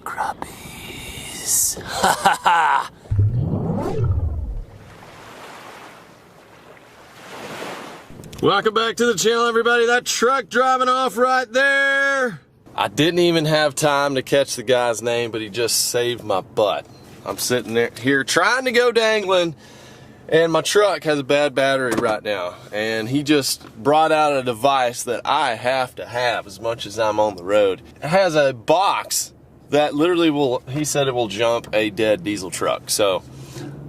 crappies. Ha ha ha! Welcome back to the channel, everybody. That truck driving off right there. I didn't even have time to catch the guy's name, but he just saved my butt. I'm sitting there here trying to go dangling, and my truck has a bad battery right now. And he just brought out a device that I have to have as much as I'm on the road. It has a box that literally will, he said it will jump a dead diesel truck. So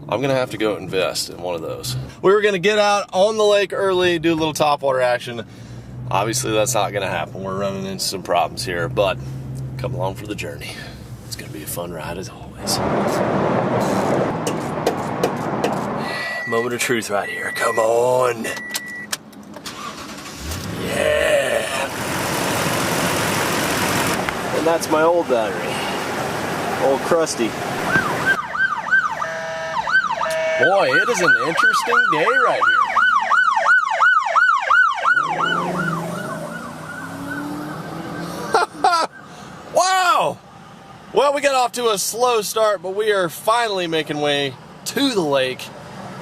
I'm gonna have to go invest in one of those. We were gonna get out on the lake early, do a little topwater action. Obviously that's not gonna happen. We're running into some problems here, but come along for the journey. It's gonna be a fun ride as always. Moment of truth right here, come on. Yeah. And that's my old battery, old crusty. Boy, it is an interesting day right here. Wow! Well, we got off to a slow start, but we are finally making way to the lake.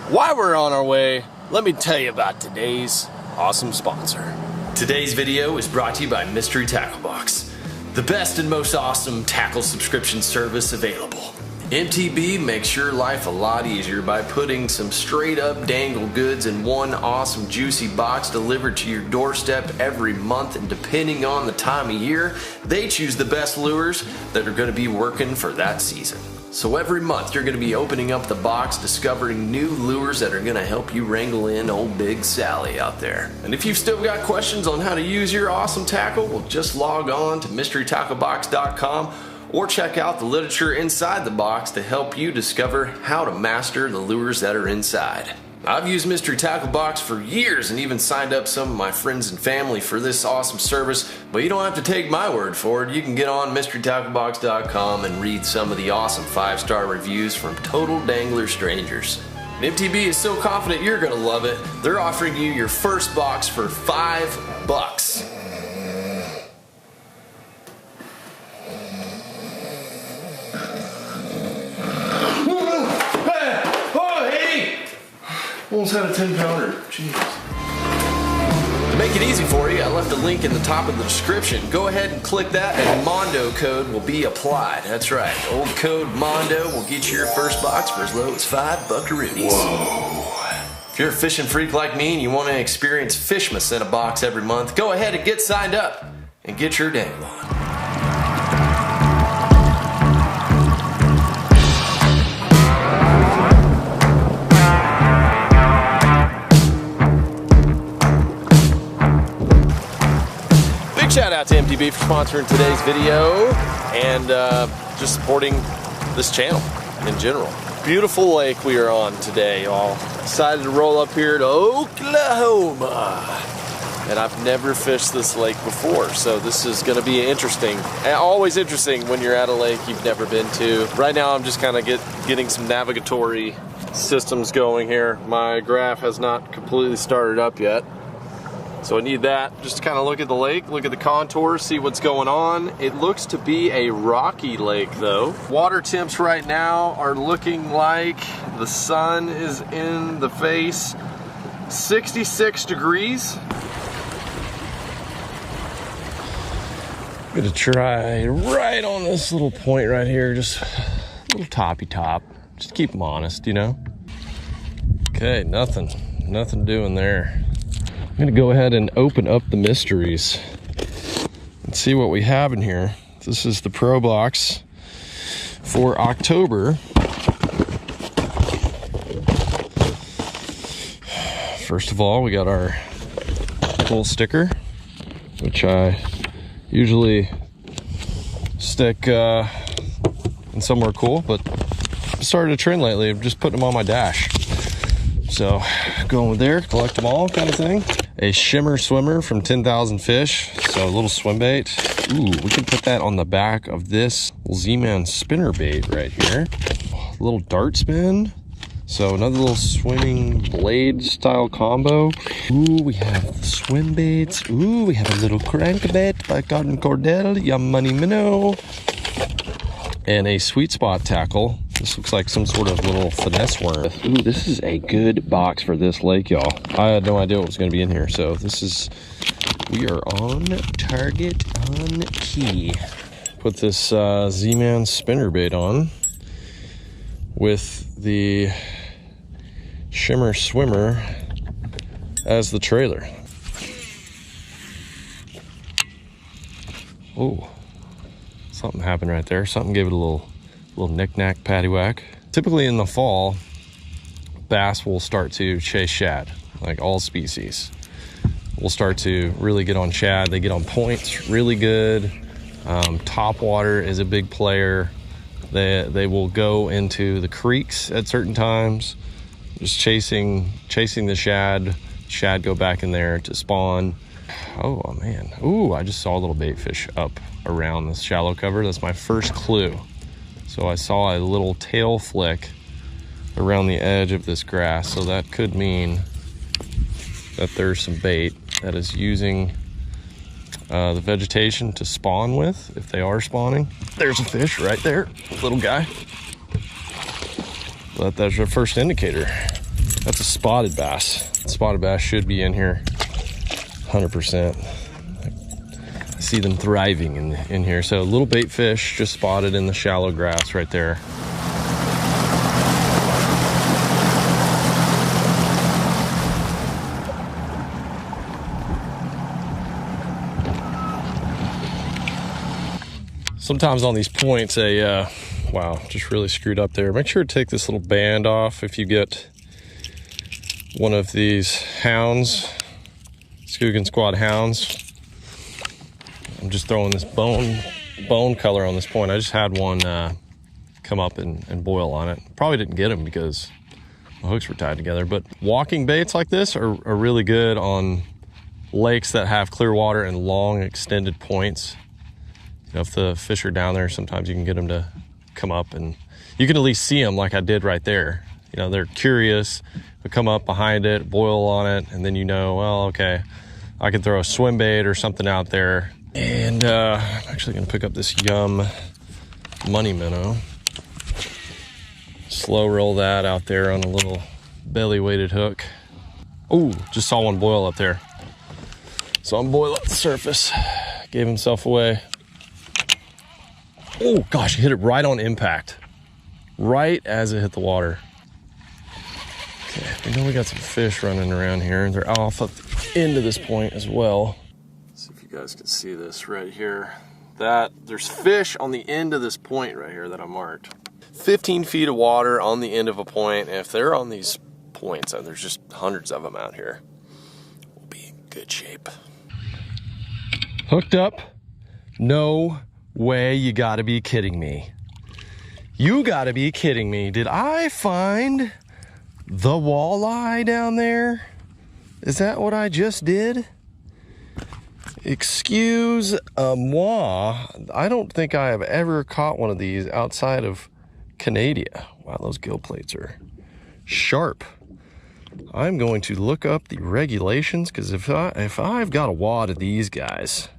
While we're on our way, let me tell you about today's awesome sponsor. Today's video is brought to you by Mystery Tackle Box, the best and most awesome tackle subscription service available. MTB makes your life a lot easier by putting some straight up dangle goods in one awesome juicy box delivered to your doorstep every month, and depending on the time of year, they choose the best lures that are going to be working for that season. So every month you're going to be opening up the box, discovering new lures that are going to help you wrangle in old Big Sally out there. And if you've still got questions on how to use your awesome tackle, well, just log on to mysterytacklebox.com or check out the literature inside the box to help you discover how to master the lures that are inside. I've used Mystery Tackle Box for years and even signed up some of my friends and family for this awesome service, but you don't have to take my word for it. You can get on mysterytacklebox.com and read some of the awesome 5-star reviews from total dangler strangers. And MTB is so confident you're gonna love it, they're offering you your first box for $5. Almost had a 10-pounder. Jeez. To make it easy for you, I left a link in the top of the description. Go ahead and click that and Mondo code will be applied. That's right. Old code Mondo will get you your first box for as low as $5. Whoa. If you're a fishing freak like me and you want to experience Fishmas in a box every month, go ahead and get signed up and get your dangle on. Shout out to MTB for sponsoring today's video and just supporting this channel in general. Beautiful lake we are on today, y'all. Decided to roll up here to Oklahoma. And I've never fished this lake before, so this is gonna be interesting. And always interesting when you're at a lake you've never been to. Right now I'm just kind of getting some navigatory systems going here. My graph has not completely started up yet. So I need that just to kind of look at the lake, look at the contours, see what's going on. It looks to be a rocky lake though. Water temps right now are looking like the sun is in the face. 66 degrees. I'm gonna try right on this little point right here, just a little toppy top. Just keep them honest, you know? Okay, nothing doing there. I'm gonna go ahead and open up the mysteries and see what we have in here. This is the Pro Box for October. First of all, we got our cool sticker, which I usually stick in somewhere cool, but I started a trend lately of just putting them on my dash. So going with there, collect them all kind of thing. A shimmer swimmer from 10,000 Fish, so a little swim bait. Ooh, we can put that on the back of this Z-Man spinner bait right here. A little dart spin. So another little swimming blade style combo. Ooh, we have the swim baits. Ooh, we have a little crankbait by Cotton Cordell. Yum money minnow. and a sweet spot tackle. This looks like some sort of little finesse worm. Ooh, this is a good box for this lake, y'all. I had no idea what was going to be in here, so we are on target, on key. Put this Z-Man spinnerbait on with the Shimmer Swimmer as the trailer. Oh, something happened right there. Something gave it a little knick-knack paddywhack. Typically in the fall, bass will start to chase shad, like all species. We'll start to really get on shad. They get on points really good. Top water is a big player. They will go into the creeks at certain times, just chasing the shad. Shad go back in there to spawn. Oh man, ooh, I just saw a little bait fish up around this shallow cover. That's my first clue. So I saw a little tail flick around the edge of this grass, so that could mean that there's some bait that is using the vegetation to spawn with, if they are spawning. There's a fish right there, little guy. But that's your first indicator. That's a spotted bass. Spotted bass should be in here 100%. I see them thriving in here. So a little bait fish just spotted in the shallow grass right there. Sometimes on these points, wow, just really screwed up there. Make sure to take this little band off if you get one of these hounds, Skoogan Squad hounds. I'm just throwing this bone color on this point. I just had one come up and boil on it. Probably didn't get him because my hooks were tied together, but walking baits like this are really good on lakes that have clear water and long extended points. You know, if the fish are down there, sometimes you can get them to come up and you can at least see them like I did right there. You know, they're curious, they come up behind it, boil on it, and then you know, well, okay, I can throw a swim bait or something out there. And I'm actually gonna pick up this Yum Money Minnow. Slow roll that out there on a little belly weighted hook. Oh, just saw one boil up there. So I'm boiling up the surface. Gave himself away. Oh gosh, he hit it right on impact. Right as it hit the water. Okay, we know we got some fish running around here. They're off up into this point as well. Let's see if you guys can see this right here. There's fish on the end of this point right here that I marked. 15 feet of water on the end of a point. And if they're on these points, and there's just hundreds of them out here, we'll be in good shape. Hooked up? No way, you gotta be kidding me. You gotta be kidding me. Did I find the walleye down there? Is that what I just did? Excuse moi. I don't think I have ever caught one of these outside of Canada. Wow, those gill plates are sharp. I'm going to look up the regulations, because if I've got a wad of these guys,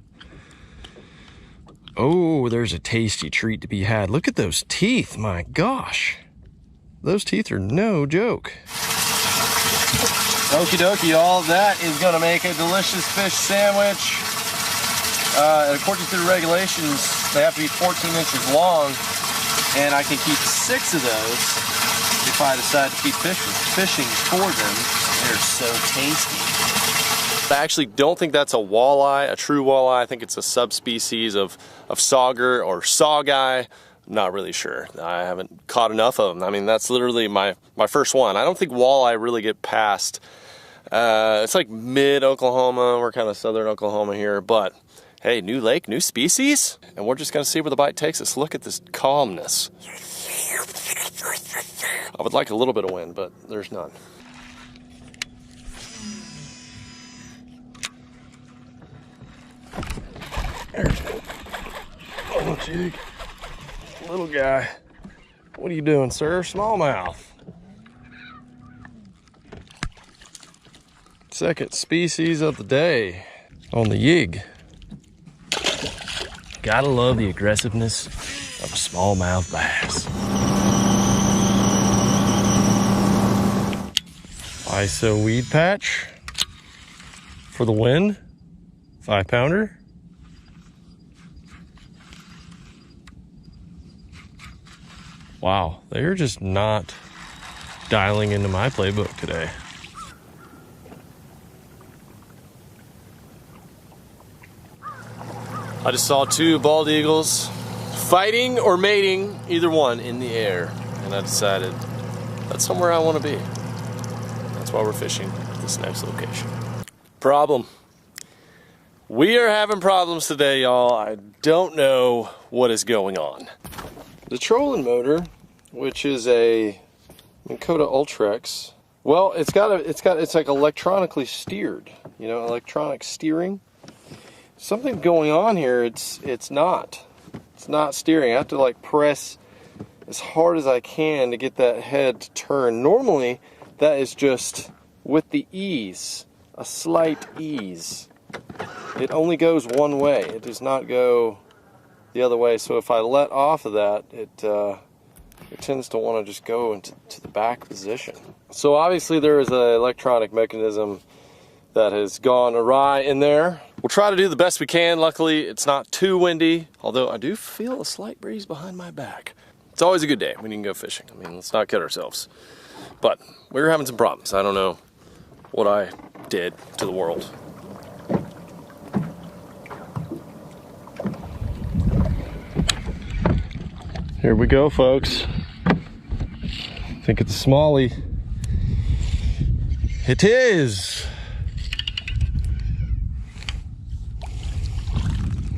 oh, there's a tasty treat to be had. Look at those teeth, my gosh. Those teeth are no joke. Okie dokie, y'all. That is gonna make a delicious fish sandwich. According to the regulations, they have to be 14 inches long, and I can keep 6 of those if I decide to keep fishing for them. They're so tasty. I actually don't think that's a walleye, a true walleye. I think it's a subspecies of sauger or sawguy. I'm not really sure. I haven't caught enough of them. I mean, that's literally my first one. I don't think walleye really get past, it's like mid-Oklahoma. We're kind of southern Oklahoma here, but hey, new lake, new species, and we're just gonna see where the bite takes us. Look at this calmness. I would like a little bit of wind, but there's none. Oh, jig. Little guy. What are you doing, sir? Smallmouth. Second species of the day on the Yig. Gotta love the aggressiveness of a smallmouth bass. ISO weed patch for the win. 5-pounder. Wow, they're just not dialing into my playbook today. I just saw 2 bald eagles fighting or mating, either one, in the air. And I decided that's somewhere I want to be. That's why we're fishing at this next location. Problem. We are having problems today, y'all. I don't know what is going on. The trolling motor, which is a Minn Kota Ultrex, well, it's like electronically steered, you know, electronic steering. Something going on here. It's not steering. I have to like press as hard as I can to get that head to turn. Normally, that is just with the ease, a slight ease. It only goes one way. It does not go the other way. So if I let off of that, it tends to want to just go into the back position. So obviously there is an electronic mechanism that has gone awry in there. We'll try to do the best we can. Luckily, it's not too windy, although I do feel a slight breeze behind my back. It's always a good day when you can go fishing. I mean, let's not kid ourselves. But we were having some problems. I don't know what I did to the world. Here we go, folks. I think it's a smallie. It is.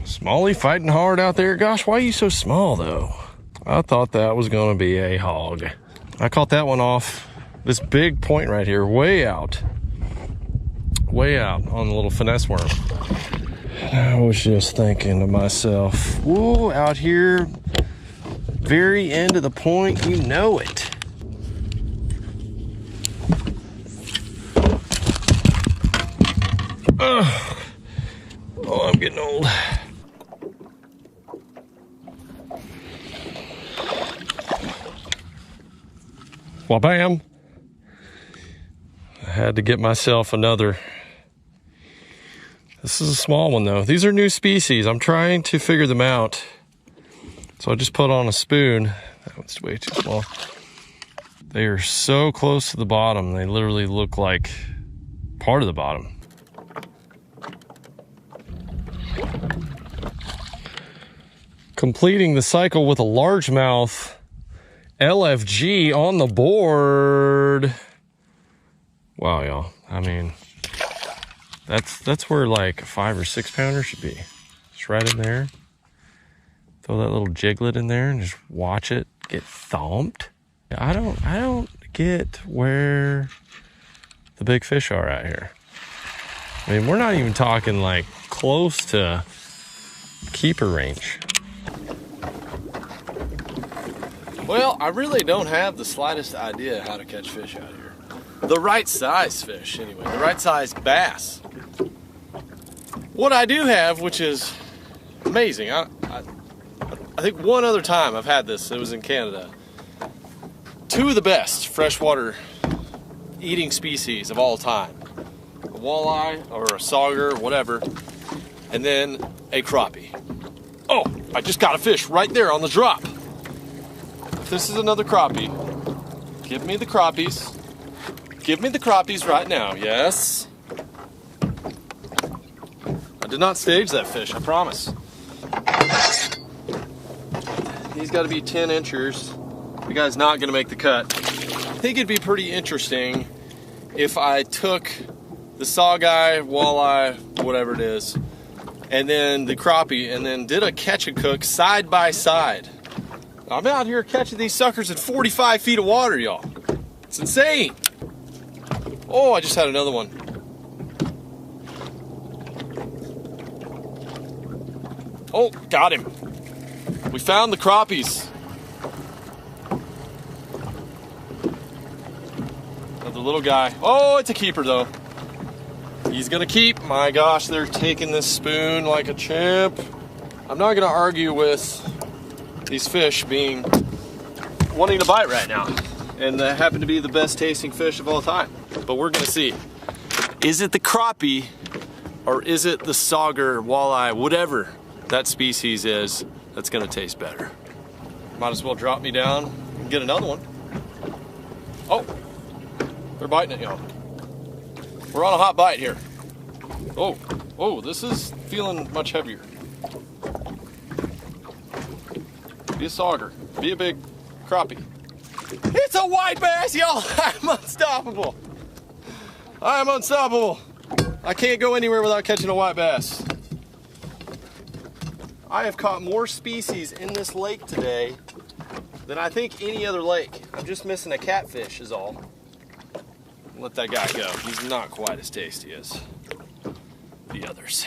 Smallie fighting hard out there. Gosh, why are you so small though? I thought that was gonna be a hog. I caught that one off this big point right here, way out on the little finesse worm. I was just thinking to myself, whoa, out here, very end of the point, you know it. Oh, I'm getting old. Well, bam. I had to get myself another. This is a small one though. These are new species. I'm trying to figure them out. So I just put on a spoon. That one's way too small. They are so close to the bottom. They literally look like part of the bottom. Completing the cycle with a largemouth LFG on the board. Wow, y'all. I mean, that's where like a 5 or 6 pounder should be. It's right in there. Throw that little jiglet in there and just watch it get thumped. I don't get where the big fish are out here. I mean, we're not even talking like close to keeper range. Well, I really don't have the slightest idea how to catch fish out here. The right size fish, anyway. The right size bass. What I do have, which is amazing, I think one other time I've had this, it was in Canada. 2 of the best freshwater eating species of all time. A walleye or a sauger, whatever, and then a crappie. Oh, I just got a fish right there on the drop. If this is another crappie, give me the crappies. Give me the crappies right now, yes. I did not stage that fish, I promise. He's got to be 10 inches. The guy's not going to make the cut. I think it'd be pretty interesting if I took the saugeye, walleye, whatever it is, and then the crappie, and then did a catch and cook side by side. I'm out here catching these suckers at 45 feet of water, y'all. It's insane. Oh, I just had another one. Oh, got him. We found the crappies. Another little guy. Oh, it's a keeper though. He's gonna keep. My gosh, they're taking this spoon like a champ. I'm not gonna argue with these fish wanting to bite right now. And they happen to be the best tasting fish of all time. But we're gonna see. Is it the crappie or is it the sauger, walleye, whatever that species is that's gonna taste better? Might as well drop me down and get another one. Oh, they're biting it, y'all. We're on a hot bite here. Oh, this is feeling much heavier. Be a sauger, be a big crappie. It's a white bass, y'all. I'm unstoppable. I'm unstoppable. I can't go anywhere without catching a white bass. I have caught more species in this lake today than I think any other lake. I'm just missing a catfish is all. Let that guy go. He's not quite as tasty as the others.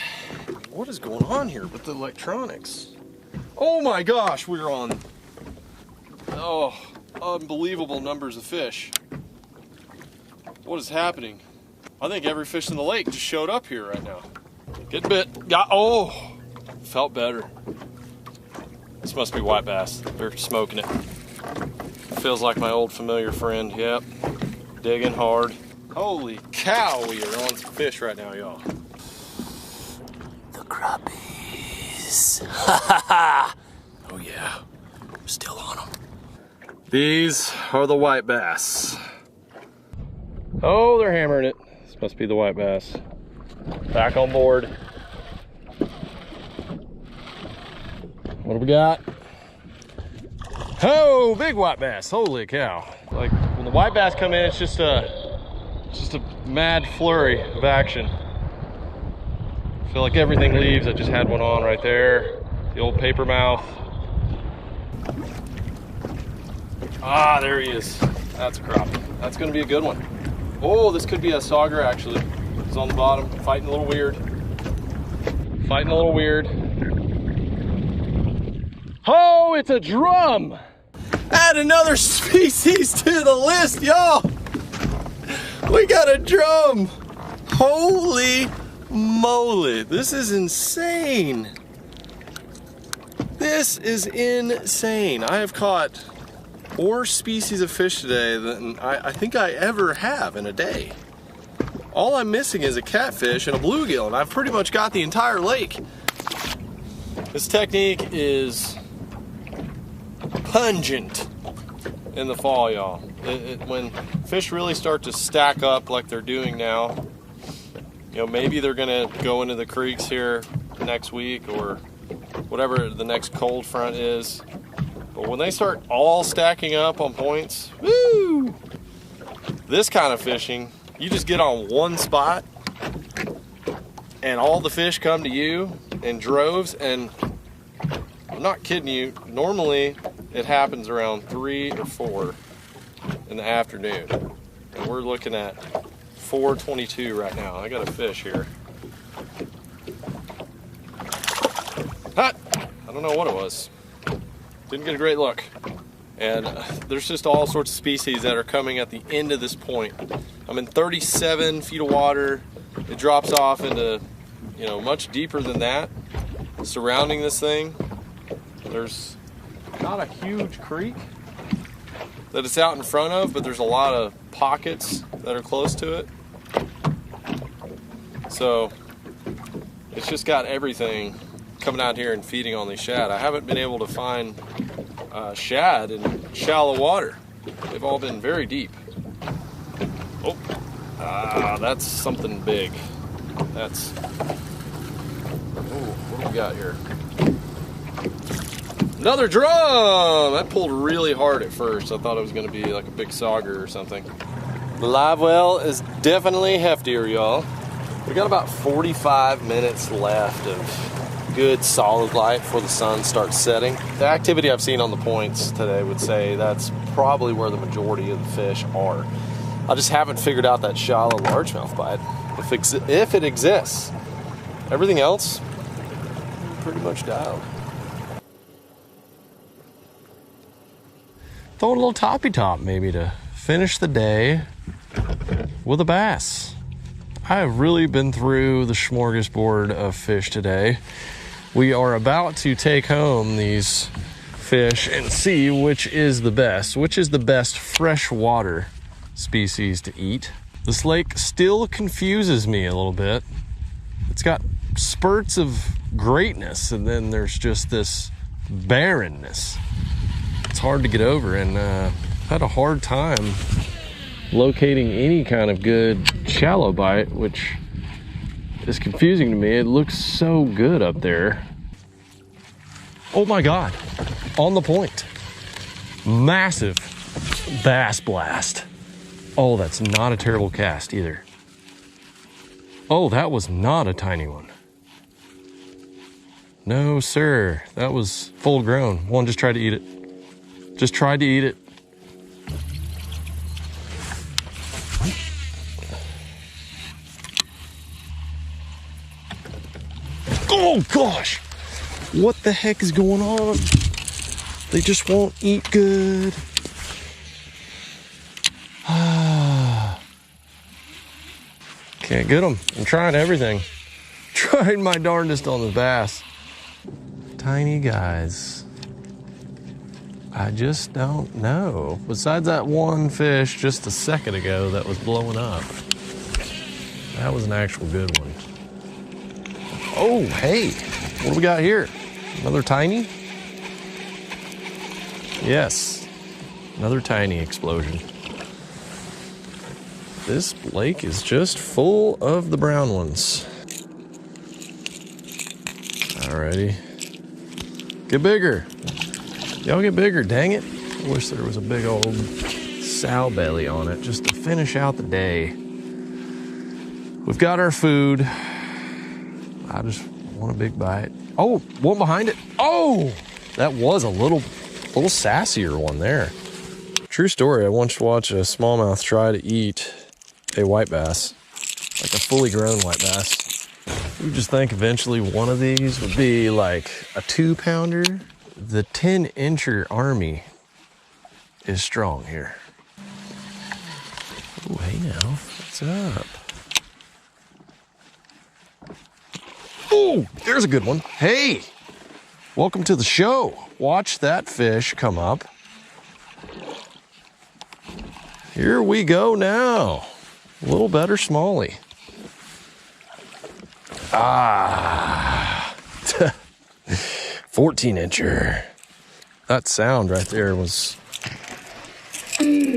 What is going on here with the electronics? Oh my gosh, we're on, unbelievable numbers of fish. What is happening? I think every fish in the lake just showed up here right now. Get bit. Felt better. This must be white bass. They're smoking it. Feels like my old familiar friend. Yep. Digging hard. Holy cow, we are on some fish right now, y'all. The crappies. Oh yeah, we're still on them. These are the white bass. Oh, they're hammering it. This must be the white bass. Back on board. What do we got? Oh, big white bass. Holy cow. Like when the white bass come in, it's just a mad flurry of action. I feel like everything leaves. I just had one on right there. The old paper mouth. Ah, there he is. That's a crappie. That's gonna be a good one. Oh, this could be a sauger actually. It's on the bottom, fighting a little weird. Fighting a little weird. Oh, it's a drum. Add another species to the list, y'all. We got a drum. Holy moly, this is insane. This is insane. I have caught more species of fish today than I think I ever have in a day. All I'm missing is a catfish and a bluegill, and I've pretty much got the entire lake. This technique is pungent in the fall, y'all. When fish really start to stack up like they're doing now, you know, maybe they're gonna go into the creeks here next week or whatever the next cold front is. But when they start all stacking up on points, woo! This kind of fishing, you just get on one spot and all the fish come to you in droves, and I'm not kidding you, normally it happens around 3 or 4 in the afternoon. And we're looking at 4:22 right now. I got a fish here. Hot! I don't know what it was. Didn't get a great look. And there's just all sorts of species that are coming at the end of this point. I'm in 37 feet of water. It drops off into, you know, much deeper than that. Surrounding this thing, there's not a huge creek that it's out in front of, but there's a lot of pockets that are close to it. So it's just got everything coming out here and feeding on these shad. I haven't been able to find shad in shallow water. They've all been very deep. Oh, that's something big. That's, oh, what do we got here? Another drum! That pulled really hard at first. I thought it was gonna be like a big sauger or something. The live well is definitely heftier, y'all. We got about 45 minutes left of good solid light before the sun starts setting. The activity I've seen on the points today would say that's probably where the majority of the fish are. I just haven't figured out that shallow largemouth bite, if it exists. Everything else, pretty much dialed. Throw a little toppy top maybe to finish the day with a bass. I have really been through the smorgasbord of fish today. We are about to take home these fish and see which is the best freshwater species to eat. This lake still confuses me a little bit. It's got spurts of greatness, and then there's just this barrenness. It's hard to get over, and I've had a hard time locating any kind of good shallow bite, which is confusing to me. It looks so good up there. Oh my God, on the point. Massive bass blast. Oh, that's not a terrible cast either. Oh, that was not a tiny one. No, sir, that was full grown. One just tried to eat it. Just tried to eat it. Oh gosh, what the heck is going on? They just won't eat good. Can't get them. I'm trying everything. Trying my darndest on the bass. Tiny guys. I just don't know. Besides that one fish just a second ago that was blowing up. That was an actual good one. Oh, hey, what do we got here? Another tiny? Yes, another tiny explosion. This lake is just full of the brown ones. Alrighty. Get bigger. Y'all get bigger, dang it. I wish there was a big old sow belly on it just to finish out the day. We've got our food. I just want a big bite. Oh, one behind it. Oh, that was a little sassier one there. True story, I once watched a smallmouth try to eat a white bass, like a fully grown white bass. You just think eventually one of these would be like a 2-pounder. The 10-incher army is strong here. Oh, hey now, what's up? Oh, there's a good one. Hey, welcome to the show. Watch that fish come up. Here we go now. A little better smallie. Ah, 14-incher. That sound right there was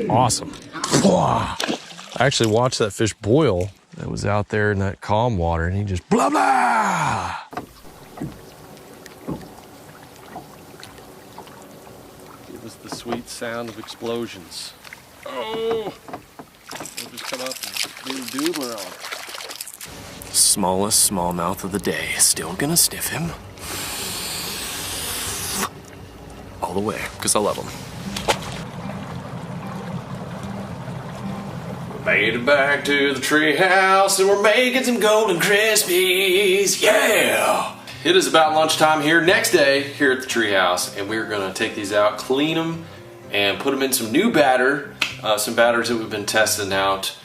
awesome. I actually watched that fish boil. That was out there in that calm water, and he just blah blah. It was the sweet sound of explosions. Oh, we'll just come up and do a doobler on it. Smallest smallmouth of the day. Still gonna sniff him all the way because I love him. Made it back to the treehouse and we're making some golden crispies. Yeah! It is about lunchtime here next day here at the treehouse, and we're gonna take these out, clean them, and put them in some new batter, some batters that we've been testing out,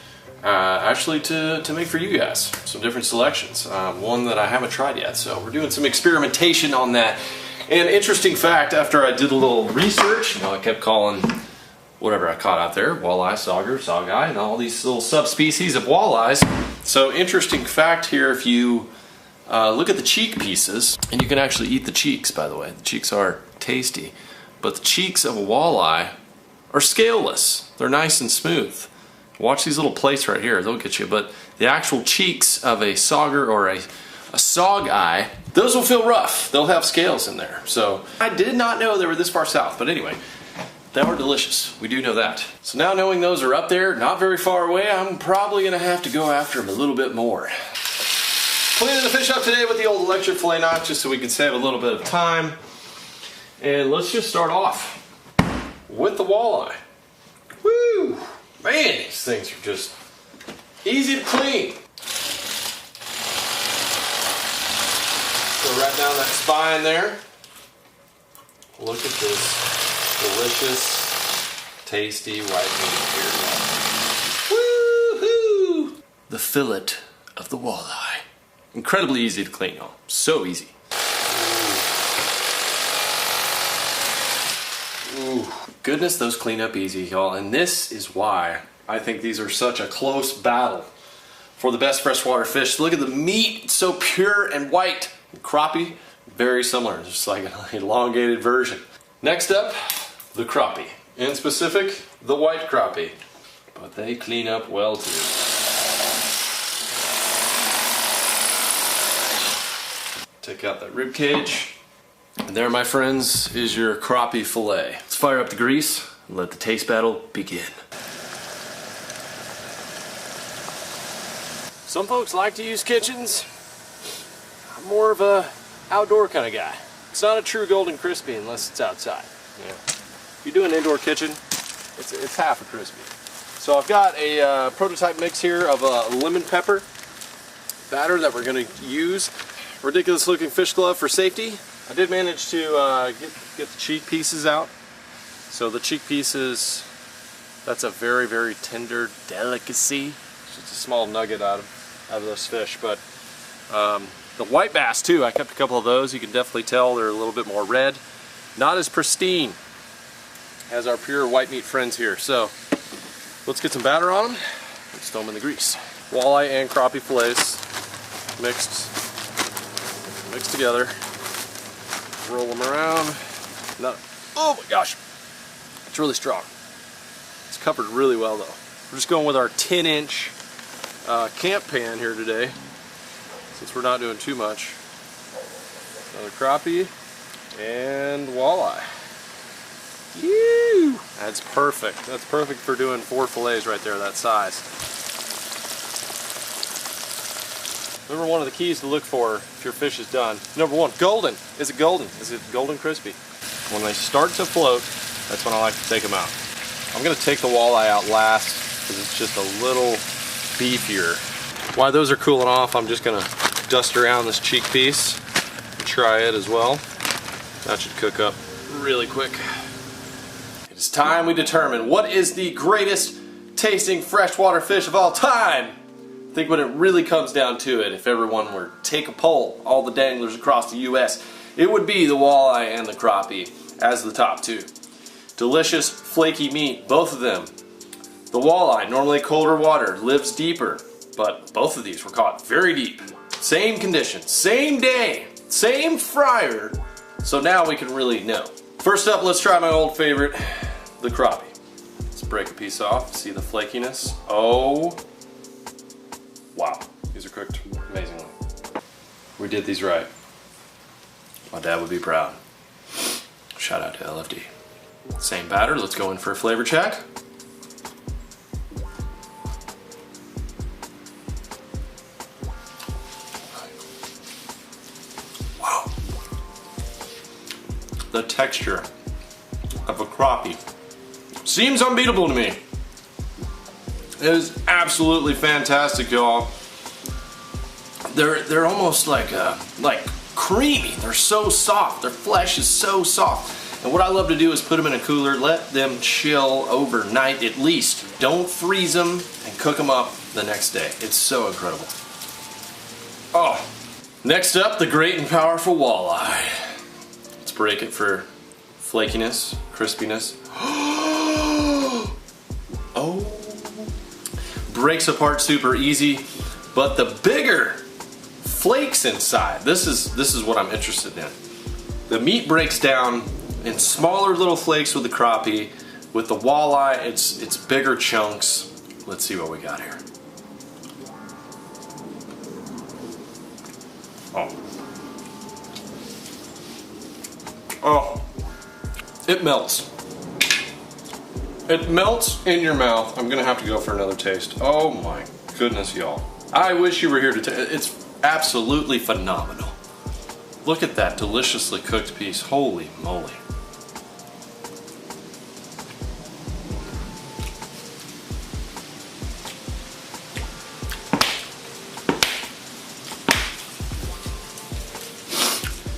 actually to make for you guys. Some different selections, one that I haven't tried yet, so we're doing some experimentation on that. And interesting fact, after I did a little research, I kept calling whatever I caught out there, walleye, sauger, sawguy, and all these little subspecies of walleyes. So interesting fact here, if you look at the cheek pieces, and you can actually eat the cheeks, by the way. The cheeks are tasty, but the cheeks of a walleye are scaleless. They're nice and smooth. Watch these little plates right here, they'll get you, but the actual cheeks of a sauger or a sawguy, those will feel rough. They'll have scales in there. So I did not know they were this far south, but anyway, they were delicious. We do know that. So now knowing those are up there, not very far away, I'm probably gonna have to go after them a little bit more. Cleaning the fish up today with the old electric fillet knife just so we can save a little bit of time. And let's just start off with the walleye. Woo! Man, these things are just easy to clean. Go right down that spine there. Look at this delicious, tasty white meat here. Woo-hoo! The fillet of the walleye. Incredibly easy to clean, y'all. So easy. goodness, those clean up easy, y'all. And this is why I think these are such a close battle for the best freshwater fish. Look at the meat, it's so pure and white. Crappie, very similar, just like an elongated version. Next up, the crappie. In specific, the white crappie. But they clean up well too. Take out that rib cage. And there, my friends, is your crappie fillet. Let's fire up the grease and let the taste battle begin. Some folks like to use kitchens. I'm more of a outdoor kind of guy. It's not a true golden crispy unless it's outside. Yeah. If you do an indoor kitchen, it's half a crispy. So I've got a prototype mix here of a lemon pepper batter that we're going to use. Ridiculous looking fish glove for safety. I did manage to get the cheek pieces out. So the cheek pieces, that's a very, very tender delicacy. It's just a small nugget out of those fish. But the white bass too, I kept a couple of those. You can definitely tell they're a little bit more red. Not as pristine as our pure white meat friends here. So let's get some batter on them and stow them in the grease. Walleye and crappie fillets mixed together. Roll them around. Oh my gosh, it's really strong. It's covered really well though. We're just going with our 10-inch camp pan here today, since we're not doing too much. Another crappie and walleye. Ew! That's perfect. That's perfect for doing 4 fillets right there, that size. Remember, one of the keys to look for if your fish is done. Number 1, golden. Is it golden? Is it golden crispy? When they start to float, that's when I like to take them out. I'm going to take the walleye out last because it's just a little beefier. While those are cooling off, I'm just going to dust around this cheek piece and try it as well. That should cook up really quick. It is time we determine what is the greatest tasting freshwater fish of all time. I think when it really comes down to it, if everyone were to take a poll, all the danglers across the US, it would be the walleye and the crappie as the top 2. Delicious, flaky meat, both of them. The walleye, normally colder water, lives deeper, but both of these were caught very deep. Same conditions, same day, same fryer, so now we can really know. First up, let's try my old favorite, the crappie. Let's break a piece off, see the flakiness. Oh, wow, these are cooked amazingly. We did these right. My dad would be proud. Shout out to LFD. Same batter, let's go in for a flavor check. Wow. The texture of a crappie seems unbeatable to me. It is absolutely fantastic, y'all. They're almost like creamy. They're so soft. Their flesh is so soft. And what I love to do is put them in a cooler, let them chill overnight at least. Don't freeze them and cook them up the next day. It's so incredible. Oh, next up, the great and powerful walleye. Let's break it for flakiness, crispiness. Oh, breaks apart super easy, but the bigger flakes inside. This is what I'm interested in. The meat breaks down in smaller little flakes with the crappie. With the walleye, it's bigger chunks. Let's see what we got here. Oh, it melts. It melts in your mouth. I'm gonna have to go for another taste. Oh my goodness, y'all. I wish you were here to taste. It's absolutely phenomenal. Look at that deliciously cooked piece. Holy moly.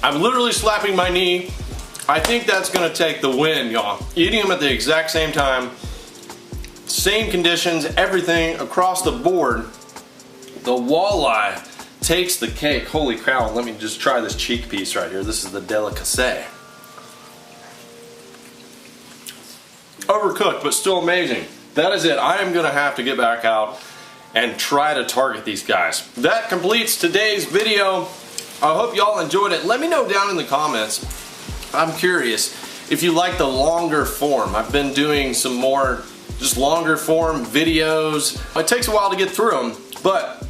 I'm literally slapping my knee. I think that's gonna take the win, y'all. Eating them at the exact same time, same conditions, everything across the board. The walleye takes the cake. Holy cow, let me just try this cheek piece right here. This is the delicacy. Overcooked, but still amazing. That is it. I am gonna have to get back out and try to target these guys. That completes today's video. I hope y'all enjoyed it. Let me know down in the comments. I'm curious if you like the longer form. I've been doing some more just longer form videos. It takes a while to get through them, but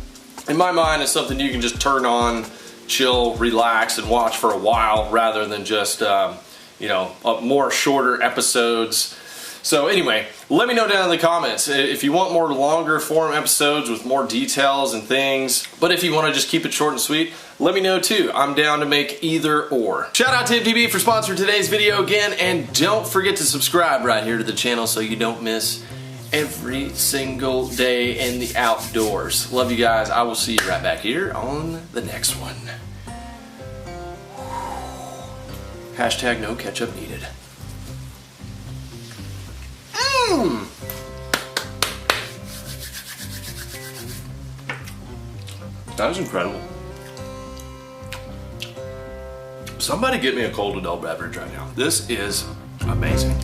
in my mind it's something you can just turn on, chill, relax, and watch for a while rather than just you know, more shorter episodes. So anyway, let me know down in the comments if you want more longer form episodes with more details and things. But if you want to just keep it short and sweet, let me know too. I'm down to make either or. Shout out to MTB for sponsoring today's video again, and don't forget to subscribe right here to the channel so you don't miss every single day in the outdoors. Love you guys. I will see you right back here on the next one. Hashtag no ketchup needed. That was incredible. Somebody get me a cold adult beverage right now. This is amazing.